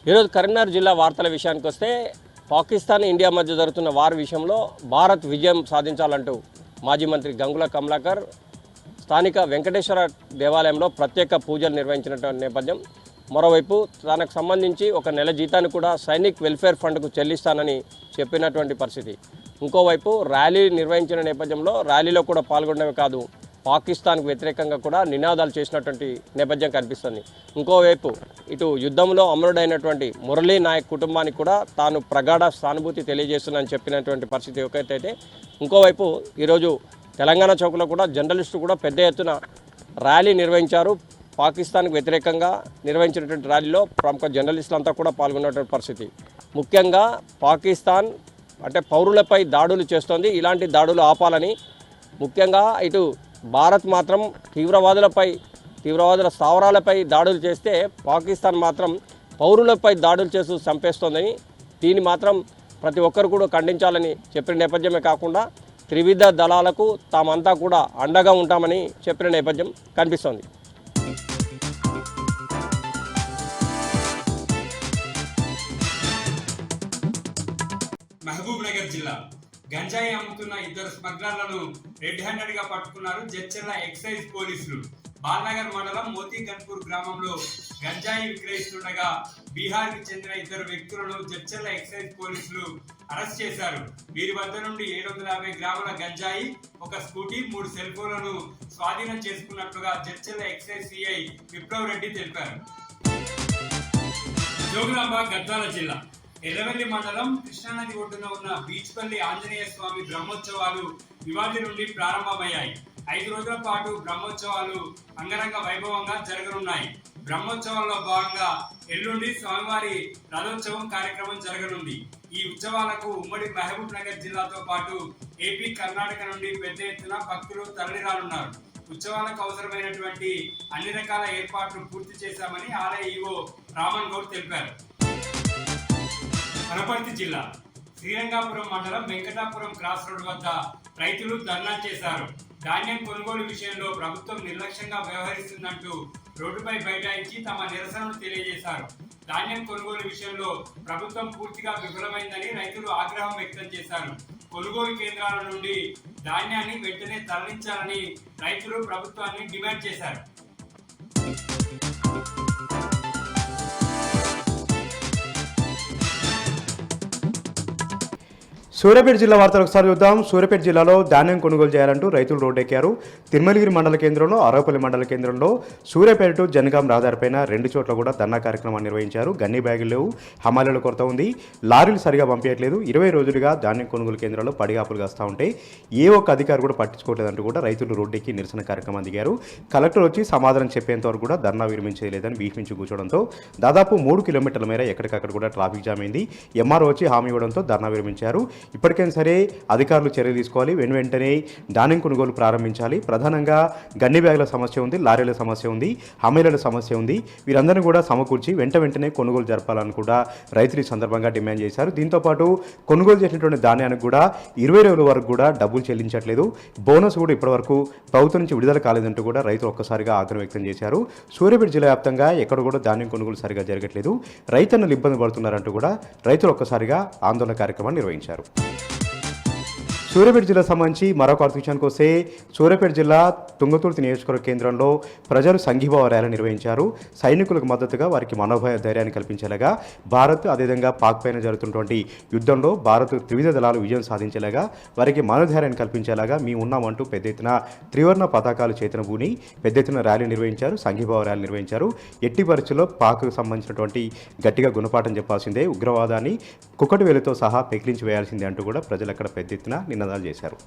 ఈరోజు కరీంనగర్ జిల్లా వార్తల విషయానికి వస్తే పాకిస్తాన్ ఇండియా మధ్య జరుగుతున్న వార్ విషయంలో భారత్ విజయం సాధించాలంటూ మాజీ మంత్రి గంగుల కమలాకర్ స్థానిక వెంకటేశ్వర దేవాలయంలో ప్రత్యేక పూజలు నిర్వహించినటువంటి నేపథ్యం. మరోవైపు తనకు సంబంధించి ఒక నెల జీతాన్ని కూడా సైనిక్ వెల్ఫేర్ ఫండ్కు చెల్లిస్తానని చెప్పినటువంటి పరిస్థితి. ఇంకోవైపు ర్యాలీ నిర్వహించిన నేపథ్యంలో ర్యాలీలో కూడా పాల్గొనడమే కాదు, పాకిస్తాన్కు వ్యతిరేకంగా కూడా నినాదాలు చేసినటువంటి నేపథ్యం కనిపిస్తుంది. ఇంకోవైపు ఇటు యుద్ధంలో అమరుడైనటువంటి మురళీ నాయక్ కుటుంబానికి కూడా తాను ప్రగాఢ సానుభూతి తెలియజేస్తున్నానని చెప్పినటువంటి పరిస్థితి ఒకటైతే, ఇంకోవైపు ఈరోజు తెలంగాణ చౌక్లో కూడా జర్నలిస్టులు కూడా పెద్ద ఎత్తున ర్యాలీ నిర్వహించారు. పాకిస్తాన్కు వ్యతిరేకంగా నిర్వహించినటువంటి ర్యాలీలో ప్రముఖ జర్నలిస్టులంతా కూడా పాల్గొన్నటువంటి పరిస్థితి. ముఖ్యంగా పాకిస్తాన్ అంటే పౌరులపై దాడులు చేస్తోంది, ఇలాంటి దాడులు ఆపాలని. ముఖ్యంగా ఇటు భారత్ మాత్రం తీవ్రవాదుల స్థావరాలపై దాడులు చేస్తే పాకిస్తాన్ మాత్రం పౌరులపై దాడులు చేస్తూ చంపేస్తోందని, దీన్ని మాత్రం ప్రతి ఒక్కరు కూడా ఖండించాలని చెప్పిన నేపథ్యమే కాకుండా త్రివిధ దళాలకు తామంతా కూడా అండగా ఉంటామని చెప్పిన నేపథ్యం కనిపిస్తోంది. మహబూబ్ నగర్ జిల్లా గంజాయి అమ్ముతున్న ఇద్దరు స్మగ్లర్లను రెడ్ హ్యాండెడ్ గా పట్టుకున్నారు జడ్చర్ల ఎక్సైజ్ పోలీసులు. బాల్నగర్ మండలం మోతీగన్పూర్ గ్రామంలో గంజాయి విక్రయిస్తుండగా బీహార్ కి చెందిన ఇద్దరు వ్యక్తులను జడ్చర్ల ఎక్సైజ్ పోలీసులు అరెస్ట్ చేశారు. వీరి వద్ద నుండి 750 గ్రాముల గంజాయి, ఒక స్కూటీ, 3 సెల్ ఫోన్లను స్వాధీనం చేసుకున్నట్లుగా జడ్చర్ల ఎక్సైజ్ సిఐ విప్లవ్ రెడ్డి తెలిపారు. జోగులాంబ గద్వాల జిల్లా ఎర్రవెల్లి మండలం కృష్ణానది ఒడ్డున ఉన్న బీచ్పల్లి ఆంజనేయ స్వామి బ్రహ్మోత్సవాలు ఇవాటి నుండి ప్రారంభమయ్యాయి. 5 రోజుల పాటు బ్రహ్మోత్సవాలు అంగరంగ వైభవంగా జరగనున్నాయి. బ్రహ్మోత్సవాల్లో భాగంగా ఎల్లుండి స్వామివారి రథోత్సవం కార్యక్రమం జరగనుంది. ఈ ఉత్సవాలకు ఉమ్మడి మహబూబ్ నగర్ జిల్లాతో పాటు ఏపీ, కర్ణాటక నుండి పెద్ద ఎత్తున భక్తులు తరలిరానున్నారు. ఉత్సవాలకు అవసరమైనటువంటి అన్ని రకాల ఏర్పాట్లు పూర్తి చేశామని ఆలయ ఈవో రామన్ గౌడ్ తెలిపారు. వనపర్తి జిల్లా శ్రీరంగాపురం మండలం వెంకటాపురం క్రాస్ రోడ్ వద్ద రైతులు ధర్నా చేశారు. ధాన్యం కొనుగోలు విషయంలో ప్రభుత్వం నిర్లక్ష్యంగా వ్యవహరిస్తుందంటూ రోడ్డుపై బైఠాయించి తమ నిరసనను తెలియజేశారు. ధాన్యం కొనుగోలు విషయంలో ప్రభుత్వం పూర్తిగా విఫలమైందని రైతులు ఆగ్రహం వ్యక్తం చేశారు. కొనుగోలు కేంద్రాల నుండి ధాన్యాన్ని వెంటనే తరలించాలని రైతులు ప్రభుత్వాన్ని డిమాండ్ చేశారు. సూర్యాపేట జిల్లా వార్తలు ఒకసారి చూద్దాం. సూర్యాపేట జిల్లాలో ధాన్యం కొనుగోలు చేయాలంటూ రైతులు రోడ్డెక్కారు. తిరుమలగిరి మండల కేంద్రంలో, అరవపల్లి మండల కేంద్రంలో, సూర్యాపేట టు జనగాం రహదారిపైన 2 చోట్ల కూడా ధర్నా కార్యక్రమాన్ని నిర్వహించారు. గన్ని బ్యాగులు లేవు, హమాలీల కొరత ఉంది, లారీలు సరిగా పంపించట్లేదు. 20 రోజులుగా ధాన్యం కొనుగోలు కేంద్రాల్లో పడిగాపులు కాస్తూ ఉంటాయి, ఏ ఒక్క అధికారి కూడా పట్టించుకోవట్లేదంటూ కూడా రైతులు రోడ్డెక్కి నిరసన కార్యక్రమం దిగారు. కలెక్టర్ వచ్చి సమాధానం చెప్పేంత వరకు కూడా ధర్నా విరమించలేదని భీష్మించి కూర్చోవడంతో దాదాపు 3 కిలోమీటర్ల మేర ఎక్కడికక్కడ కూడా ట్రాఫిక్ జామ్ అయింది. ఎంఆర్ఓ వచ్చి హామీ ఇవ్వడంతో ధర్నా విరమించారు. ఇప్పటికైనా సరే అధికారులు చర్యలు తీసుకోవాలి, వెంటనే ధాన్యం కొనుగోలు ప్రారంభించాలి. ప్రధానంగా గన్ని బ్యాగుల సమస్య ఉంది, లారీల సమస్య ఉంది, హమీల సమస్య ఉంది. వీరందరినీ కూడా సమకూర్చి వెంటనే కొనుగోలు జరపాలని కూడా రైతులు ఈ సందర్భంగా డిమాండ్ చేశారు. దీంతోపాటు కొనుగోలు చేసినటువంటి ధాన్యానికి కూడా 20 రోజుల వరకు కూడా డబ్బులు చెల్లించట్లేదు, బోనస్ కూడా ఇప్పటివరకు ప్రభుత్వం నుంచి విడుదల కాలేదంటూ కూడా రైతులు ఒక్కసారిగా ఆగ్రహం వ్యక్తం చేశారు. సూర్యాపేట జిల్లా వ్యాప్తంగా ఎక్కడ కూడా ధాన్యం కొనుగోలు సరిగా జరగట్లేదు, రైతన్నలు ఇబ్బంది పడుతున్నారంటూ కూడా రైతులు ఒక్కసారిగా ఆందోళన కార్యక్రమాన్ని నిర్వహించారు. సూర్యాపేట జిల్లా సంబంధించి మరొక విషయానికి వస్తే సూర్యాపేట జిల్లా తుంగతుర్తి నియోజకవర్గ కేంద్రంలో ప్రజలు సంఘీభావ ర్యాలీ నిర్వహించారు. సైనికులకు మద్దతుగా వారికి మనోధైర్యాన్ని కల్పించేలాగా భారత్, అదేవిధంగా పాక్ పైన జరుగుతున్నటువంటి యుద్ధంలో భారత్ త్రివిధ దళాలు విజయం సాధించేలాగా వారికి మనోధైర్యాన్ని కల్పించేలాగా మేము ఉన్నామంటూ పెద్ద ఎత్తున త్రివర్ణ పతాకాలు చేతనబూని పెద్ద ఎత్తున ర్యాలీ నిర్వహించారు, సంఘీభావ ర్యాలీ నిర్వహించారు. ఎట్టి పరిస్థితుల్లో పాక్కు సంబంధించినటువంటి గట్టిగా గుణపాఠం చెప్పాల్సిందే, ఉగ్రవాదాన్ని కుక్కటి వేలుతో సహా పెకిలించి వేయాల్సిందే అంటూ కూడా ప్రజలు అక్కడ పెద్ద ఎత్తున నినాదాలు చేశారు.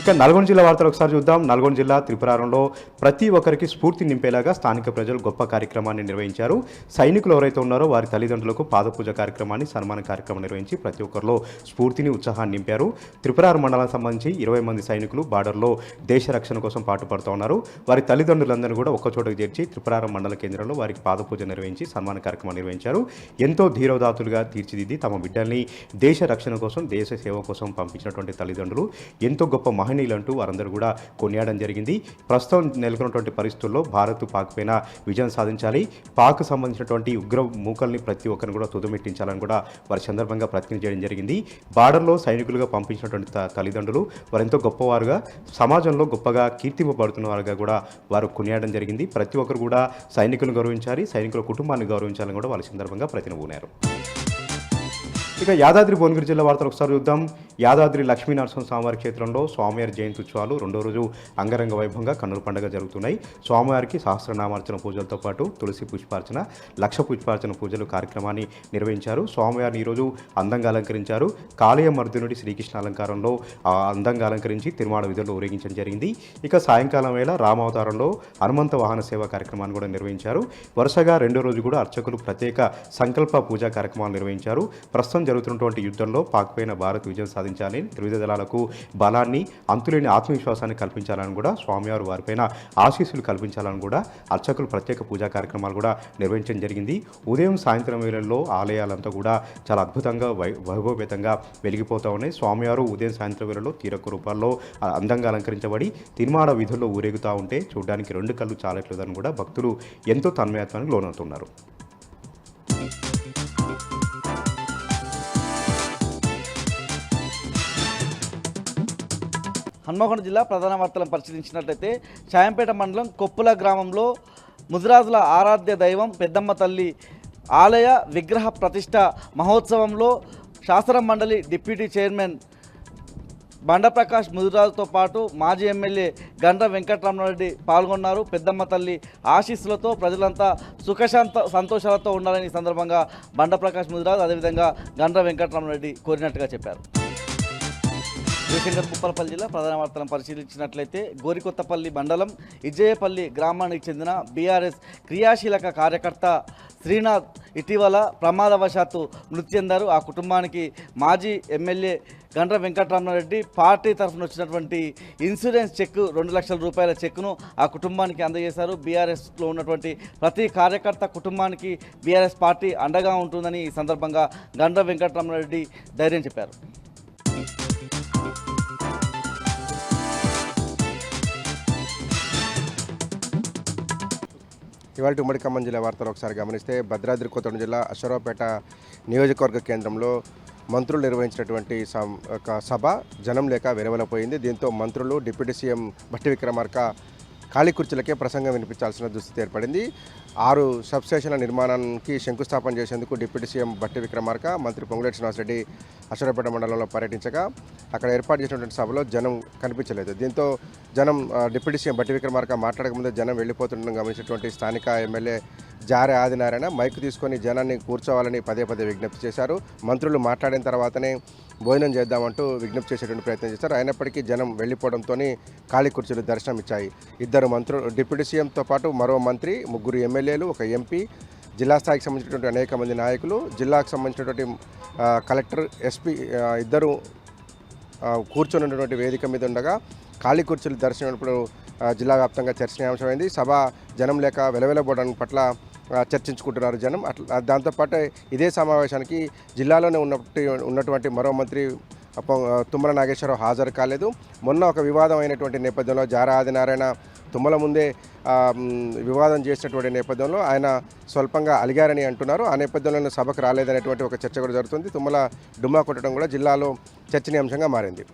ఇక నల్గొండ జిల్లా వార్తలు ఒకసారి చూద్దాం. నల్గొండ జిల్లా త్రిపురారంలో ప్రతి ఒక్కరికి స్ఫూర్తి నింపేలాగా స్థానిక ప్రజలు గొప్ప కార్యక్రమాన్ని నిర్వహించారు. సైనికులు ఎవరైతే ఉన్నారో వారి తల్లిదండ్రులకు పాదపూజ కార్యక్రమాన్ని, సన్మాన కార్యక్రమం నిర్వహించి ప్రతి ఒక్కరిలో స్ఫూర్తిని, ఉత్సాహాన్ని నింపారు. త్రిపురారం మండలానికి సంబంధించి 20 మంది సైనికులు బార్డర్లో దేశ రక్షణ కోసం పాటుపడుతూ ఉన్నారు. వారి తల్లిదండ్రులందరూ కూడా ఒక్కచోటకు చేర్చి త్రిపురారం మండల కేంద్రంలో వారికి పాదపూజ నిర్వహించి సన్మాన కార్యక్రమం నిర్వహించారు. ఎంతో ధీరోదాతులుగా తీర్చిదిద్ది తమ బిడ్డల్ని దేశ రక్షణ కోసం, దేశ సేవ కోసం పంపించినటువంటి తల్లిదండ్రులు ఎంతో గొప్ప మహనీయులంటూ వారందరూ కూడా కొనియాడడం జరిగింది. ప్రస్తుతం నెలకొన్నటువంటి పరిస్థితుల్లో భారత్ పాక్ పైన విజయం సాధించాలి, పాక్ సంబంధించినటువంటి ఉగ్ర మూకల్ని ప్రతి ఒక్కరిని కూడా తుదమెట్టించాలని కూడా వారి సందర్భంగా ప్రతిజ్ఞ చేయడం జరిగింది. బార్డర్లో సైనికులుగా పంపించినటువంటి తల్లిదండ్రులు వారెంతో గొప్పవారుగా, సమాజంలో గొప్పగా కీర్తింపబడుతున్న వారుగా కూడా వారు కొనియాడడం జరిగింది. ప్రతి ఒక్కరు కూడా సైనికులను గౌరవించాలి, సైనికుల కుటుంబాన్ని గౌరవించాలని కూడా వాళ్ళ సందర్భంగా ప్రతినబూనారు. ఇక యాదాద్రి భువనగిరి జిల్లా వార్తలు ఒకసారి చూద్దాం. యాదాద్రి లక్ష్మీ నరసింహస్వామివారి క్షేత్రంలో స్వామివారి జయంతి ఉత్సవాలు రెండో రోజు అంగరంగ వైభవంగా కన్నుల పండుగ జరుగుతున్నాయి. స్వామివారికి సహస్రనామార్చన పూజలతో పాటు తులసి పుష్పార్చన, లక్ష పుష్పార్చన పూజలు కార్యక్రమాన్ని నిర్వహించారు. స్వామివారిని ఈరోజు అందంగా అలంకరించారు. కాళీయ మర్దునుడి శ్రీకృష్ణ అలంకారంలో అందంగా అలంకరించి తిరుమాడ విధుల్లో ఊరేగించడం జరిగింది. ఇక సాయంకాలం వేళ రామావతారంలో హనుమంత వాహన సేవ కార్యక్రమాన్ని కూడా నిర్వహించారు. వరుసగా రెండో రోజు కూడా అర్చకులు ప్రత్యేక సంకల్ప పూజా కార్యక్రమాలు నిర్వహించారు. ప్రస్తుతం జరుగుతున్నటువంటి యుద్ధంలో పాక్ పైన భారత్ విజయం సాధించాలని, త్రివిధ దళాలకు బలాన్ని, అంతులేని ఆత్మవిశ్వాసాన్ని కల్పించాలని కూడా, స్వామివారు వారిపైన ఆశీస్సులు కల్పించాలని కూడా అర్చకులు ప్రత్యేక పూజా కార్యక్రమాలు కూడా నిర్వహించడం జరిగింది. ఉదయం సాయంత్రం వేళల్లో ఆలయాలంతా కూడా చాలా అద్భుతంగా వైభవపేతంగా వెలిగిపోతూ ఉన్నాయి. స్వామివారు ఉదయం సాయంత్రం వేళల్లో తీరొక్క రూపాల్లో అందంగా అలంకరించబడి తిరుమాడ వీధుల్లో ఊరేగుతూ ఉంటే చూడడానికి రెండు కళ్ళు చాలట్లేదని కూడా భక్తులు ఎంతో తన్మయత్వానికి లోనవుతున్నారు. హన్మకొండ జిల్లా ప్రధాన వార్తలను పరిశీలించినట్లయితే షాయంపేట మండలం కొప్పుల గ్రామంలో ముదిరాజుల ఆరాధ్య దైవం పెద్దమ్మ తల్లి ఆలయ విగ్రహ ప్రతిష్ట మహోత్సవంలో శాసన మండలి డిప్యూటీ చైర్మన్ బండప్రకాష్ ముదిరాజుతో పాటు మాజీ ఎమ్మెల్యే గండ్ర వెంకటరమణారెడ్డి పాల్గొన్నారు. పెద్దమ్మ తల్లి ఆశీస్సులతో ప్రజలంతా సంతోషాలతో ఉండాలని ఈ సందర్భంగా బండప్రకాష్ ముదిరాజు అదేవిధంగా గండ్ర వెంకటరమణారెడ్డి కోరినట్టుగా చెప్పారు. జయశంకర్ భూపాలపల్లి జిల్లా ప్రధాన వార్తలను పరిశీలించినట్లయితే గోరికొత్తపల్లి మండలం ఇజ్జయ్యపల్లి గ్రామానికి చెందిన బీఆర్ఎస్ క్రియాశీలక కార్యకర్త శ్రీనాథ్ ఇటీవల ప్రమాదవశాత్తు మృతి చెందారు. ఆ కుటుంబానికి మాజీ ఎమ్మెల్యే గండ్ర వెంకటరమణారెడ్డి పార్టీ తరఫున వచ్చినటువంటి ఇన్సూరెన్స్ చెక్ 2 లక్షల రూపాయల చెక్ను ఆ కుటుంబానికి అందజేశారు. బీఆర్ఎస్లో ఉన్నటువంటి ప్రతి కార్యకర్త కుటుంబానికి బీఆర్ఎస్ పార్టీ అండగా ఉంటుందని ఈ సందర్భంగా గండ్ర వెంకటరమణారెడ్డి ధైర్యం చెప్పారు. ఇవాళ ఉమ్మడి ఖమ్మం జిల్లా వార్తలు ఒకసారి గమనిస్తే భద్రాద్రి కొత్తగూడెం జిల్లా అశ్వరావుపేట నియోజకవర్గ కేంద్రంలో మంత్రులు నిర్వహించినటువంటి సభ జనం లేక వెలువలపోయింది. దీంతో మంత్రులు డిప్యూటీ సీఎం భట్టి విక్రమార్క ఖాళీ కుర్చీలకే ప్రసంగం వినిపించాల్సిన దుస్థితి ఏర్పడింది. 6 సబ్స్టేషన్ల నిర్మాణానికి శంకుస్థాపన చేసేందుకు డిప్యూటీ సీఎం భట్టి విక్రమార్క, మంత్రి పొంగులేటి శ్రీనివాసరెడ్డి అశ్వరావుపేట మండలంలో పర్యటించగా అక్కడ ఏర్పాటు చేసినటువంటి సభలో జనం కనిపించలేదు. దీంతో జనం డిప్యూటీ సీఎం భట్టి విక్రమార్క మాట్లాడకముందే జనం వెళ్ళిపోతుండడం గమనించినటువంటి స్థానిక ఎమ్మెల్యే జారె ఆదినారాయణ మైక్ తీసుకొని జనాన్ని కూర్చోవాలని పదే విజ్ఞప్తి చేశారు. మంత్రులు మాట్లాడిన తర్వాతనే భోజనం చేద్దామంటూ విజ్ఞప్తి చేసేటువంటి ప్రయత్నం చేశారు. అయినప్పటికీ జనం వెళ్ళిపోవడంతో ఖాళీ కుర్చీలు దర్శనం ఇచ్చాయి. 2 మంత్రులు డిప్యూటీ సీఎంతో పాటు మరో మంత్రి, 3 ఎమ్మెల్యేలు, 1 ఎంపీ, జిల్లా స్థాయికి సంబంధించినటువంటి అనేక మంది నాయకులు, జిల్లాకు సంబంధించినటువంటి కలెక్టర్, ఎస్పీ ఇద్దరు కూర్చొని వేదిక మీద ఉండగా ఖాళీ కుర్చీలు దర్శనప్పుడు జిల్లా వ్యాప్తంగా చర్చనీయాంశమైంది. సభ జనం లేక వెలవెలబోవడం పట్ల చర్చించుకుంటున్నారు జనం. దాంతోపాటు ఇదే సమావేశానికి జిల్లాలోనే ఉన్నటువంటి మరో మంత్రి తుమ్మల నాగేశ్వరరావు హాజరు కాలేదు. మొన్న ఒక వివాదం అయినటువంటి నేపథ్యంలో జారా ఆదినారాయణ తుమ్మల ముందే వివాదం చేసినటువంటి నేపథ్యంలో ఆయన స్వల్పంగా అలిగారని అంటున్నారు. ఆ నేపథ్యంలో సభకు రాలేదనేటువంటి ఒక చర్చ కూడా జరుగుతుంది. తుమ్మల డుమ్మా కొట్టడం కూడా జిల్లాలో చర్చనీయాంశంగా మారింది.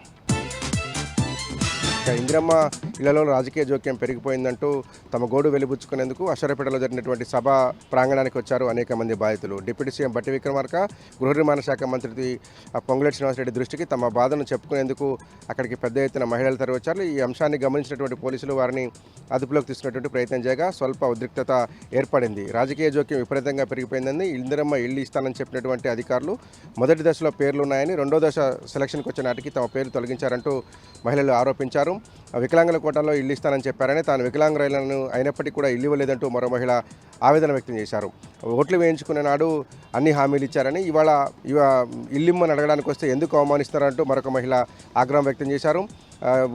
ఇందిరమ్మ ఇళ్లలో రాజకీయ జోక్యం పెరిగిపోయిందంటూ తమ గోడు వెలిబుచ్చుకునేందుకు అశ్వరావుపేటలో జరిగినటువంటి సభ ప్రాంగణానికి వచ్చారు అనేక మంది బాధితులు. డిప్యూటీ సీఎం భట్టి విక్రమార్క, గృహ నిర్మాణ శాఖ మంత్రి పొంగులేటి శ్రీనివాసరెడ్డి దృష్టికి తమ బాధను చెప్పుకునేందుకు అక్కడికి పెద్ద ఎత్తున మహిళలు తరలివచ్చారు. ఈ అంశాన్ని గమనించినటువంటి పోలీసులు వారిని అదుపులోకి తీసుకున్నటువంటి ప్రయత్నం చేయగా స్వల్ప ఉద్రిక్తత ఏర్పడింది. రాజకీయ జోక్యం విపరీతంగా పెరిగిపోయిందని ఇందిరమ్మ ఇళ్లు ఇస్తానని చెప్పినటువంటి అధికారులు మొదటి దశలో పేర్లున్నాయని, రెండో దశ సెలక్షన్కి వచ్చే నాటికి తమ పేర్లు తొలగించారంటూ మహిళలు ఆరోపించారు. వికలాంగుల కోటాలో ఇల్లు ఇస్తానని చెప్పారని, తాను వికలాంగులను అయినప్పటికీ కూడా ఇల్లు ఇవ్వలేదంటూ మరో మహిళ ఆవేదన వ్యక్తం చేశారు. ఓట్లు వేయించుకునే నాడు అన్ని హామీలు ఇచ్చారని, ఇవాళ ఇల్లిమ్మని అడగడానికి వస్తే ఎందుకు అవమానిస్తారంటూ మరొక మహిళ ఆగ్రహం వ్యక్తం చేశారు.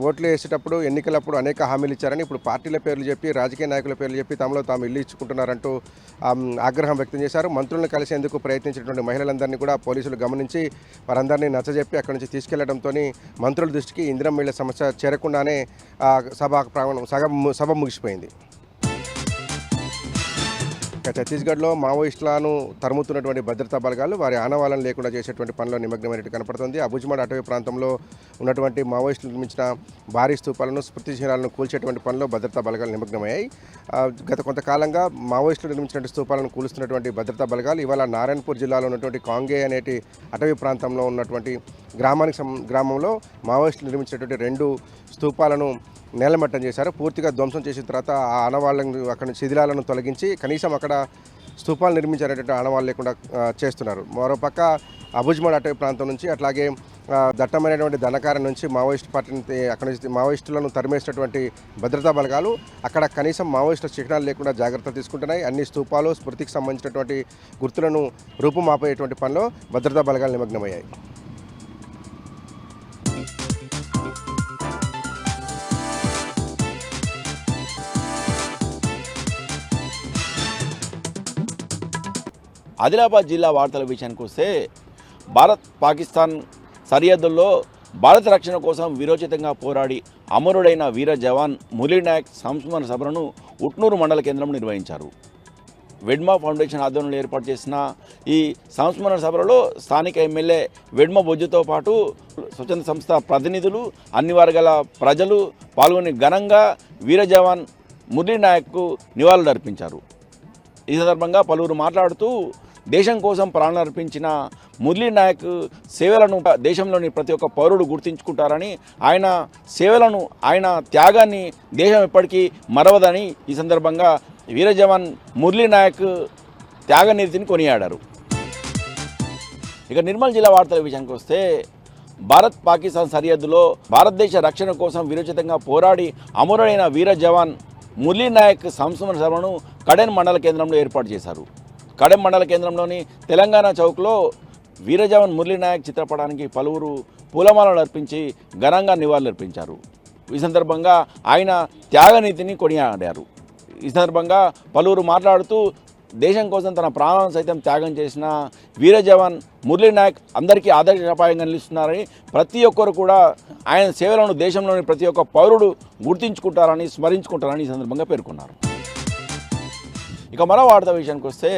ఓట్లు వేసేటప్పుడు ఎన్నికలప్పుడు అనేక హామీలు ఇచ్చారని ఇప్పుడు పార్టీల పేర్లు చెప్పి రాజకీయ నాయకుల పేర్లు చెప్పి తమలో తాము ఇల్లు ఇచ్చుకుంటున్నారంటూ ఆగ్రహం వ్యక్తం చేశారు. మంత్రులను కలిసేందుకు ప్రయత్నించినటువంటి మహిళలందరినీ కూడా పోలీసులు గమనించి వారందరినీ నచ్చజెప్పి అక్కడి నుంచి తీసుకెళ్లడంతో మంత్రుల దృష్టికి ఇందిరమ్మ ఇళ్ల సమస్య చేరకుండానే సభ ముగిసిపోయింది. ఛత్తీస్గఢ్లో మావోయిస్టులను తరుముతున్నటువంటి భద్రతా బలగాలు వారి ఆనవాళ్ళను లేకుండా చేసేటువంటి పనిలో నిమగ్నమైనట్టు కనపడుతుంది. అబుజ్మాడ్ అటవీ ప్రాంతంలో ఉన్నటువంటి మావోయిస్టులు నిర్మించిన భారీ స్తూపాలను స్మృతి చిహ్నాలను కూల్చేటువంటి పనిలో భద్రతా బలగాలు నిమగ్నమయ్యాయి. గత కొంతకాలంగా మావోయిస్టులు నిర్మించినటువంటి స్తూపాలను కూలుస్తున్నటువంటి భద్రతా బలగాలు ఇవాళ నారాయణపూర్ జిల్లాలో ఉన్నటువంటి కాంగే అనేటి అటవీ ప్రాంతంలో ఉన్నటువంటి గ్రామంలో మావోయిస్టులు నిర్మించినటువంటి 2 స్తూపాలను నేలమట్టం చేశారు. పూర్తిగా ధ్వంసం చేసిన తర్వాత ఆ ఆనవాళ్ళను అక్కడ శిథిలాలను తొలగించి కనీసం అక్కడ స్తూపాలు నిర్మించేటటువంటి ఆనవాళ్ళు లేకుండా చేస్తున్నారు. మరోపక్క అబుజ్మాడ్ అటవీ ప్రాంతం నుంచి అట్లాగే దట్టమైనటువంటి ధనకారం నుంచి మావోయిస్ట్ పార్టీని అక్కడ నుంచి మావోయిస్టులను తరిమేసినటువంటి భద్రతా బలగాలు అక్కడ కనీసం మావోయిస్టుల చిహ్నాలు లేకుండా జాగ్రత్తలు తీసుకుంటున్నాయి. అన్ని స్తూపాలు స్మృతికి సంబంధించినటువంటి గుర్తులను రూపుమాపేటువంటి పనిలో భద్రతా బలగాలు నిమగ్నమయ్యాయి. ఆదిలాబాద్ జిల్లా వార్తల విషయానికి వస్తే భారత్ పాకిస్తాన్ సరిహద్దుల్లో భారత రక్షణ కోసం వీరోచితంగా పోరాడి అమరుడైన వీర జవాన్ మురళీ నాయక్ సంస్మరణ సభను ఉట్నూరు మండల కేంద్రంలో నిర్వహించారు. వెడ్మా ఫౌండేషన్ ఆధ్వర్యంలో ఏర్పాటు చేసిన ఈ సంస్మరణ సభలో స్థానిక ఎమ్మెల్యే వెడ్మ బొజ్జుతో పాటు స్వచ్ఛంద సంస్థ ప్రతినిధులు, అన్ని వర్గాల ప్రజలు పాల్గొని ఘనంగా వీర జవాన్ మురళీ నాయక్కు నివాళులు అర్పించారు. ఈ సందర్భంగా పలువురు మాట్లాడుతూ దేశం కోసం ప్రాణాలు అర్పించిన మురళీ నాయక్ సేవలను దేశంలోని ప్రతి ఒక్క పౌరుడు గుర్తించుకుంటారని, ఆయన సేవలను, ఆయన త్యాగాన్ని దేశం ఎప్పటికీ మరవదని ఈ సందర్భంగా వీర జవాన్ మురళీ నాయక్ త్యాగనీతిని కొనియాడారు. ఇక నిర్మల్ జిల్లా వార్తల విషయానికి వస్తే భారత్ పాకిస్తాన్ సరిహద్దులో భారతదేశ రక్షణ కోసం వీరోచితంగా పోరాడి అమరుడైన వీర జవాన్ మురళీ నాయక్ సంస్మరణ సభను కడెన్ మండల కేంద్రంలో ఏర్పాటు చేశారు. కడెం మండల కేంద్రంలోని తెలంగాణ చౌక్లో వీర జవాన్ మురళీ నాయక్ చిత్రపటానికి పలువురు పూలమాలలు అర్పించి ఘనంగా నివాళులర్పించారు. ఈ సందర్భంగా ఆయన త్యాగనీతిని కొనియాడారు. ఈ సందర్భంగా పలువురు మాట్లాడుతూ దేశం కోసం తన ప్రాణాలను సైతం త్యాగం చేసిన వీర జవాన్ మురళీ నాయక్ అందరికీ ఆదర్శప్రాయంగా నిలుస్తున్నారని, ప్రతి ఒక్కరు కూడా ఆయన సేవలను దేశంలోని ప్రతి ఒక్క పౌరుడు గుర్తించుకుంటారని, స్మరించుకుంటారని ఈ సందర్భంగా పేర్కొన్నారు. ఇక మరో వార్త విషయానికి వస్తే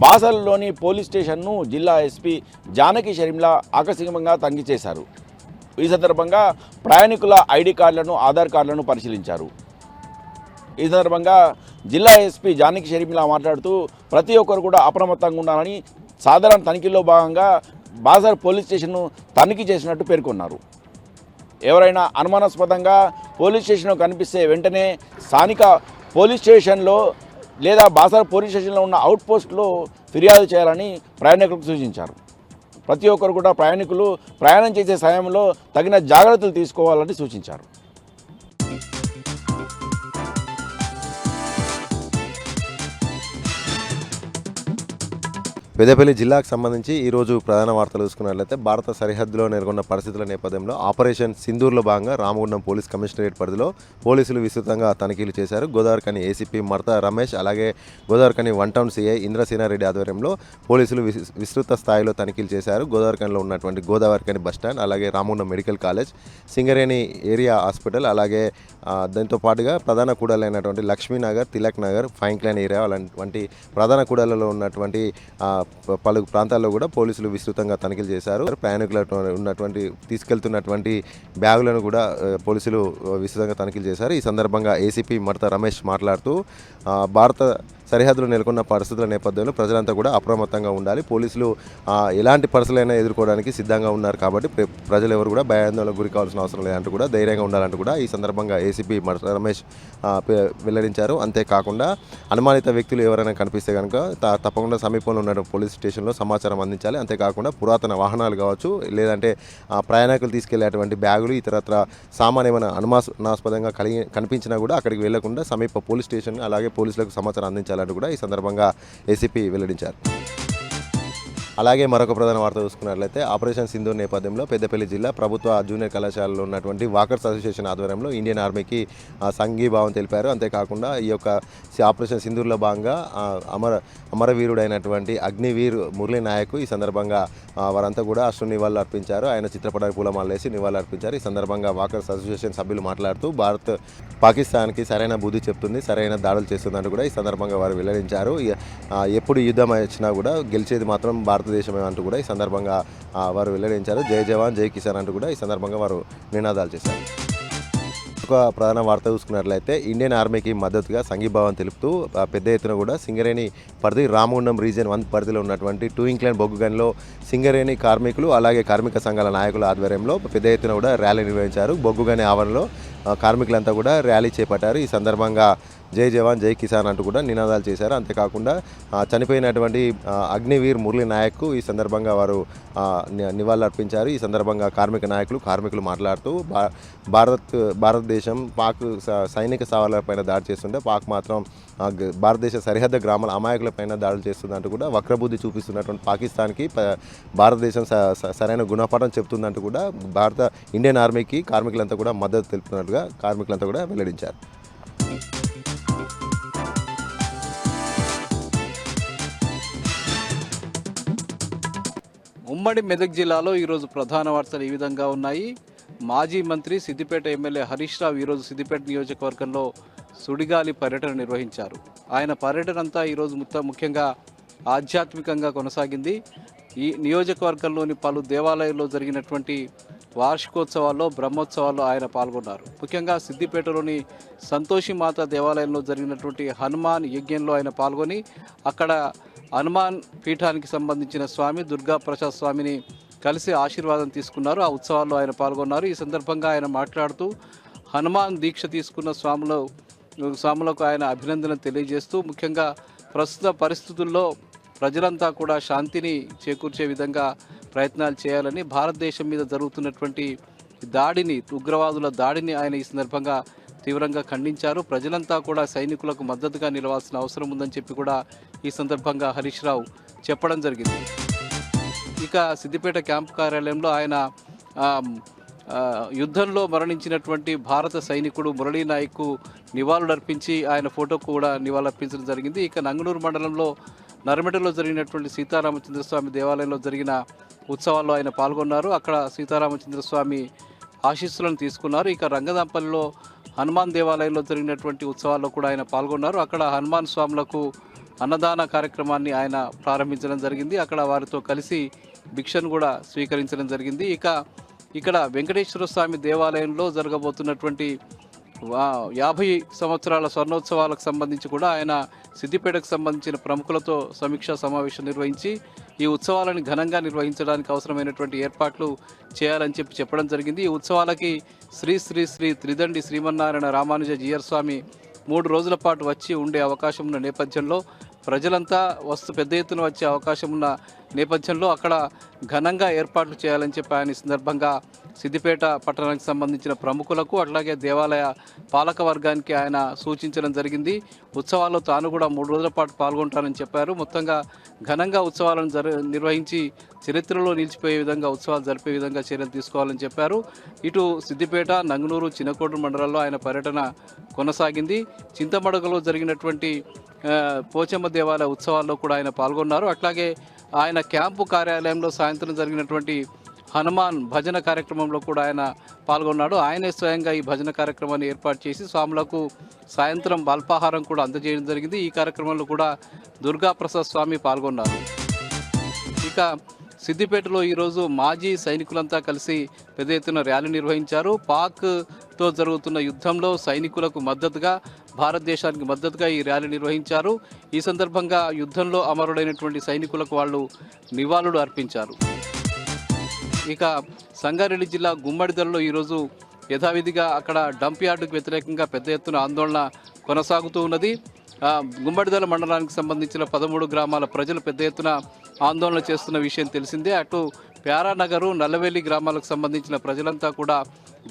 బాసల్లోని పోలీస్ స్టేషన్ను జిల్లా ఎస్పీ జానకి షరీంలా ఆకస్మికంగా తనిఖీ చేశారు. ఈ సందర్భంగా ప్రయాణికుల ఐడి కార్డులను, ఆధార్ కార్డులను పరిశీలించారు. ఈ సందర్భంగా జిల్లా ఎస్పీ జానకి షరీంలా మాట్లాడుతూ ప్రతి ఒక్కరు కూడా అప్రమత్తంగా ఉండాలని, సాధారణ తనిఖీల్లో భాగంగా బాసర్ పోలీస్ స్టేషన్ను తనిఖీ చేసినట్టు పేర్కొన్నారు. ఎవరైనా అనుమానాస్పదంగా పోలీస్ స్టేషన్లో కనిపిస్తే వెంటనే స్థానిక పోలీస్ స్టేషన్లో లేదా బాసర్ పోలీస్ స్టేషన్లో ఉన్న అవుట్ పోస్ట్లో ఫిర్యాదు చేయాలని ప్రయాణికులకు సూచించారు. ప్రతి ఒక్కరు కూడా ప్రయాణికులు ప్రయాణం చేసే సమయంలో తగిన జాగ్రత్తలు తీసుకోవాలని సూచించారు. పెద్దపల్లి జిల్లాకు సంబంధించి ఈరోజు ప్రధాన వార్తలు చూసుకున్నట్లయితే భారత సరిహద్దులో నెలకొన్న పరిస్థితుల నేపథ్యంలో ఆపరేషన్ సింధూర్లో భాగంగా రామగుండం పోలీస్ కమిషనరేట్ పరిధిలో పోలీసులు విస్తృతంగా తనిఖీలు చేశారు. గోదావరిఖని ఏసీపీ మర్తా రమేష్, అలాగే గోదావరిఖని 1 టౌన్ సిఐ ఇంద్రసేనారెడ్డి ఆధ్వర్యంలో పోలీసులు విస్తృత స్థాయిలో తనిఖీలు చేశారు. గోదావరిఖనిలో ఉన్నటువంటి గోదావరిఖని బస్టాండ్, అలాగే Ramagundam medical college, Singareni area hospital, అలాగే దాంతో పాటుగా ప్రధాన కూడలైనటువంటి లక్ష్మీనగర్, తిలక్ నగర్, ఫైన్క్లైన్ ఏరియా వంటి ప్రధాన కూడలలో ఉన్నటువంటి పలు ప్రాంతాల్లో కూడా పోలీసులు విస్తృతంగా తనిఖీలు చేశారు. ప్రయాణికులకు ఉన్నటువంటి తీసుకెళ్తున్నటువంటి బ్యాగులను కూడా పోలీసులు విస్తృతంగా తనిఖీలు చేశారు. ఈ సందర్భంగా ఏసీపీ మర్తా రమేష్ మాట్లాడుతూ భారత సరిహద్దులు నెలకొన్న పరిస్థితుల నేపథ్యంలో ప్రజలంతా కూడా అప్రమత్తంగా ఉండాలి, పోలీసులు ఎలాంటి పరిస్థితులైనా ఎదుర్కోవడానికి సిద్ధంగా ఉన్నారు కాబట్టి ప్రజలు ఎవరు కూడా భయాందోళనకు గురి కావాల్సిన అవసరం లేదంటూ కూడా ధైర్యంగా ఉండాలంటూ కూడా ఈ సందర్భంగా ఏసీపీ మర్తా రమేష్ వెల్లడించారు. అంతేకాకుండా అనుమానిత వ్యక్తులు ఎవరైనా కనిపిస్తే కనుక తప్పకుండా సమీపంలో ఉన్న పోలీస్ స్టేషన్లో సమాచారం అందించాలి. అంతేకాకుండా పురాతన వాహనాలు కావచ్చు, లేదంటే ప్రయాణికులు తీసుకెళ్లేటువంటి బ్యాగులు, ఇతరత్ర సామాన్ ఏమైనా అనుమానాస్పదంగా కనిపించినా కూడా అక్కడికి వెళ్లకుండా సమీప పోలీస్ స్టేషన్ అలాగే పోలీసులకు సమాచారం అందించాలంటూ కూడా ఈ సందర్భంగా ఏసీపీ వెల్లడించారు. అలాగే మరొక ప్రధాన వార్త చూసుకున్నట్లయితే ఆపరేషన్ సింధూర్ నేపథ్యంలో పెద్దపల్లి జిల్లా ప్రభుత్వ జూనియర్ కళాశాలలో ఉన్నటువంటి వాకర్స్ అసోసియేషన్ ఆధ్వర్యంలో ఇండియన్ ఆర్మీకి సంఘీభావం తెలిపారు. అంతేకాకుండా ఈ యొక్క ఆపరేషన్ సింధూర్లో భాగంగా అమరవీరుడైనటువంటి అగ్నివీర్ మురళీ నాయక్ ఈ సందర్భంగా వారంతా కూడా అశ్రు నివాళులు అర్పించారు. ఆయన చిత్రపటానికి పూలమాలేసి నివాళులు అర్పించారు. ఈ సందర్భంగా వాకర్స్ అసోసియేషన్ సభ్యులు మాట్లాడుతూ భారత్ పాకిస్తాన్కి సరైన బుద్ధి చెప్తుంది, సరైన దాడులు చేస్తుందంటూ కూడా ఈ సందర్భంగా వారు వెల్లడించారు. ఎప్పుడు యుద్ధం వచ్చినా కూడా గెలిచేది మాత్రం భారతదేశమే అంటూ కూడా ఈ సందర్భంగా వారు వెల్లడించారు. జై జవాన్ జై కిసాన్ అంటూ కూడా ఈ సందర్భంగా వారు నినాదాలు చేశారు. ఒక ప్రధాన వార్త చూసుకున్నట్లయితే ఇండియన్ ఆర్మీకి మద్దతుగా సంఘీభావం తెలుపుతూ పెద్ద ఎత్తున కూడా సింగరేణి పరిధి రామగుండం రీజియన్ 1 పరిధిలో ఉన్నటువంటి టూయింక్లైన్ బొగ్గు గనిలో సింగరేణి కార్మికులు అలాగే కార్మిక సంఘాల నాయకుల ఆధ్వర్యంలో పెద్ద ఎత్తున కూడా ర్యాలీ నిర్వహించారు. బొగ్గు గని ఆవరణలో కార్మికులంతా కూడా ర్యాలీ చేపట్టారు. ఈ సందర్భంగా జై జవాన్ జై కిసాన్ అంటూ కూడా నినాదాలు చేశారు. అంతేకాకుండా చనిపోయినటువంటి అగ్నివీర్ మురళీ నాయక్ ఈ సందర్భంగా వారు నివాళులు అర్పించారు. ఈ సందర్భంగా కార్మికులు మాట్లాడుతూ భారతదేశం పాక్ సైనిక సవాళ్ళపైన దాడి చేస్తుంటే పాక్ మాత్రం భారతదేశ సరిహద్దు గ్రామాల అమాయకులపైన దాడులు చేస్తుందంటూ కూడా వక్రబుద్ధి చూపిస్తున్నటువంటి పాకిస్తాన్కి భారతదేశం సరైన గుణపాఠం చెప్తుందంటూ కూడా ఇండియన్ ఆర్మీకి కార్మికులంతా కూడా మద్దతు తెలుపుతున్నట్టుగా కార్మికులంతా కూడా వెల్లడించారు. ఉమ్మడి మెదక్ జిల్లాలో ఈరోజు ప్రధాన వార్తలు ఈ విధంగా ఉన్నాయి. మాజీ మంత్రి సిద్దిపేట ఎమ్మెల్యే హరీష్ రావు ఈరోజు సిద్దిపేట నియోజకవర్గంలో సుడిగాలి పర్యటన నిర్వహించారు. ఆయన పర్యటన అంతా ఈరోజు ముఖ్యంగా ఆధ్యాత్మికంగా కొనసాగింది. ఈ నియోజకవర్గంలోని పలు దేవాలయాల్లో జరిగినటువంటి వార్షికోత్సవాల్లో బ్రహ్మోత్సవాల్లో ఆయన పాల్గొన్నారు. ముఖ్యంగా సిద్దిపేటలోని సంతోషి మాత దేవాలయంలో జరిగినటువంటి హనుమాన్ యజ్ఞంలో ఆయన పాల్గొని అక్కడ హనుమాన్ పీఠానికి సంబంధించిన స్వామి దుర్గా ప్రసాద్ స్వామిని కలిసి ఆశీర్వాదం తీసుకున్నారు. ఆ ఉత్సవాల్లో ఆయన పాల్గొన్నారు. ఈ సందర్భంగా ఆయన మాట్లాడుతూ హనుమాన్ దీక్ష తీసుకున్న స్వాములకు ఆయన అభినందన తెలియజేస్తూ ముఖ్యంగా ప్రస్తుత పరిస్థితుల్లో ప్రజలంతా కూడా శాంతిని చేకూర్చే విధంగా ప్రయత్నాలు చేయాలని, భారతదేశం మీద జరుగుతున్నటువంటి దాడిని ఉగ్రవాదుల దాడిని ఆయన ఈ సందర్భంగా తీవ్రంగా ఖండించారు. ప్రజలంతా కూడా సైనికులకు మద్దతుగా నిలవాల్సిన అవసరం ఉందని చెప్పి కూడా ఈ సందర్భంగా హరీష్ రావు చెప్పడం జరిగింది. ఇక సిద్దిపేట క్యాంపు కార్యాలయంలో ఆయన యుద్ధంలో మరణించినటువంటి భారత సైనికుడు మురళీ నాయక్కు నివాళులర్పించి ఆయన ఫోటోకు కూడా నివాళులర్పించడం జరిగింది. ఇక నంగనూరు మండలంలో నర్మెటలో జరిగినటువంటి సీతారామచంద్రస్వామి దేవాలయంలో జరిగిన ఉత్సవాల్లో ఆయన పాల్గొన్నారు. అక్కడ సీతారామచంద్రస్వామి ఆశీస్సులను తీసుకున్నారు. ఇక రంగదాంపల్లిలో హనుమాన్ దేవాలయంలో జరిగినటువంటి ఉత్సవాల్లో కూడా ఆయన పాల్గొన్నారు. అక్కడ హనుమాన్ స్వాములకు అన్నదాన కార్యక్రమాన్ని ఆయన ప్రారంభించడం జరిగింది. అక్కడ వారితో కలిసి భిక్షను కూడా స్వీకరించడం జరిగింది. ఇక్కడ వెంకటేశ్వర స్వామి దేవాలయంలో జరగబోతున్నటువంటి 50 సంవత్సరాల స్వర్ణోత్సవాలకు సంబంధించి కూడా ఆయన సిద్దిపేటకు సంబంధించిన ప్రముఖులతో సమీక్షా సమావేశం నిర్వహించి ఈ ఉత్సవాలను ఘనంగా నిర్వహించడానికి అవసరమైనటువంటి ఏర్పాట్లు చేయాలని చెప్పడం జరిగింది. ఈ ఉత్సవాలకి శ్రీ శ్రీ శ్రీ త్రిదండి శ్రీమన్నారాయణ రామానుజ జీయర్ స్వామి 3 రోజుల పాటు వచ్చి ఉండే అవకాశం ఉన్న నేపథ్యంలో ప్రజలంతా పెద్ద ఎత్తున వచ్చే అవకాశం ఉన్న నేపథ్యంలో అక్కడ ఘనంగా ఏర్పాట్లు చేయాలని చెప్పి ఆయన ఈ సందర్భంగా సిద్దిపేట పట్టణానికి సంబంధించిన ప్రముఖులకు అట్లాగే దేవాలయ పాలక వర్గానికి ఆయన సూచించడం జరిగింది. ఉత్సవాల్లో తాను కూడా 3 రోజుల పాటు పాల్గొంటానని చెప్పారు. మొత్తంగా ఘనంగా ఉత్సవాలను నిర్వహించి చరిత్రలో నిలిచిపోయే విధంగా ఉత్సవాలు జరిపే విధంగా చర్యలు తీసుకోవాలని చెప్పారు. ఇటు సిద్దిపేట, నంగనూరు, చిన్నకోటూరు మండలాల్లో ఆయన పర్యటన కొనసాగింది. చింతమడగలో జరిగినటువంటి పోచమ్మ దేవాలయ ఉత్సవాల్లో కూడా ఆయన పాల్గొన్నారు. అట్లాగే ఆయన క్యాంపు కార్యాలయంలో సాయంత్రం జరిగినటువంటి హనుమాన్ భజన కార్యక్రమంలో కూడా ఆయన పాల్గొన్నాడు. ఆయనే స్వయంగా ఈ భజన కార్యక్రమాన్ని ఏర్పాటు చేసి స్వాములకు సాయంత్రం అల్పాహారం కూడా అందజేయడం జరిగింది. ఈ కార్యక్రమంలో కూడా దుర్గా ప్రసాద్ స్వామి పాల్గొన్నారు. ఇక సిద్దిపేటలో ఈరోజు మాజీ సైనికులంతా కలిసి పెద్ద ఎత్తున ర్యాలీ నిర్వహించారు. పాక్తో జరుగుతున్న యుద్ధంలో సైనికులకు మద్దతుగా, భారతదేశానికి మద్దతుగా ఈ ర్యాలీ నిర్వహించారు. ఈ సందర్భంగా యుద్ధంలో అమరుడైనటువంటి సైనికులకు వాళ్ళు నివాళులు అర్పించారు. ఇక సంగారెడ్డి జిల్లా గుమ్మడిదలలో ఈరోజు యథావిధిగా అక్కడ డంప్ యార్డుకు వ్యతిరేకంగా పెద్ద ఎత్తున ఆందోళన కొనసాగుతూ ఉన్నది. గుమ్మడిదల మండలానికి సంబంధించిన 13 గ్రామాల ప్రజలు పెద్ద ఎత్తున ఆందోళన చేస్తున్న విషయం తెలిసిందే. అటు ప్యారానగరు నల్లవెల్లి గ్రామాలకు సంబంధించిన ప్రజలంతా కూడా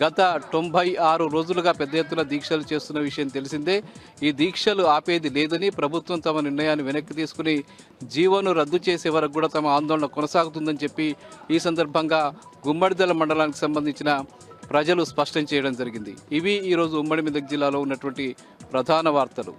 గత 96 రోజులుగా పెద్ద ఎత్తున దీక్షలు చేస్తున్న విషయం తెలిసిందే. ఈ దీక్షలు ఆపేది లేదని, ప్రభుత్వం తమ నిర్ణయాన్ని వెనక్కి తీసుకుని జీవోను రద్దు చేసే వరకు కూడా తమ ఆందోళన కొనసాగుతుందని చెప్పి ఈ సందర్భంగా గుమ్మడిదల మండలానికి సంబంధించిన ప్రజలు స్పష్టం చేయడం జరిగింది. ఇవి ఈరోజు ఉమ్మడి మెదక్ జిల్లాలో ఉన్నటువంటి ప్రధాన వార్తలు.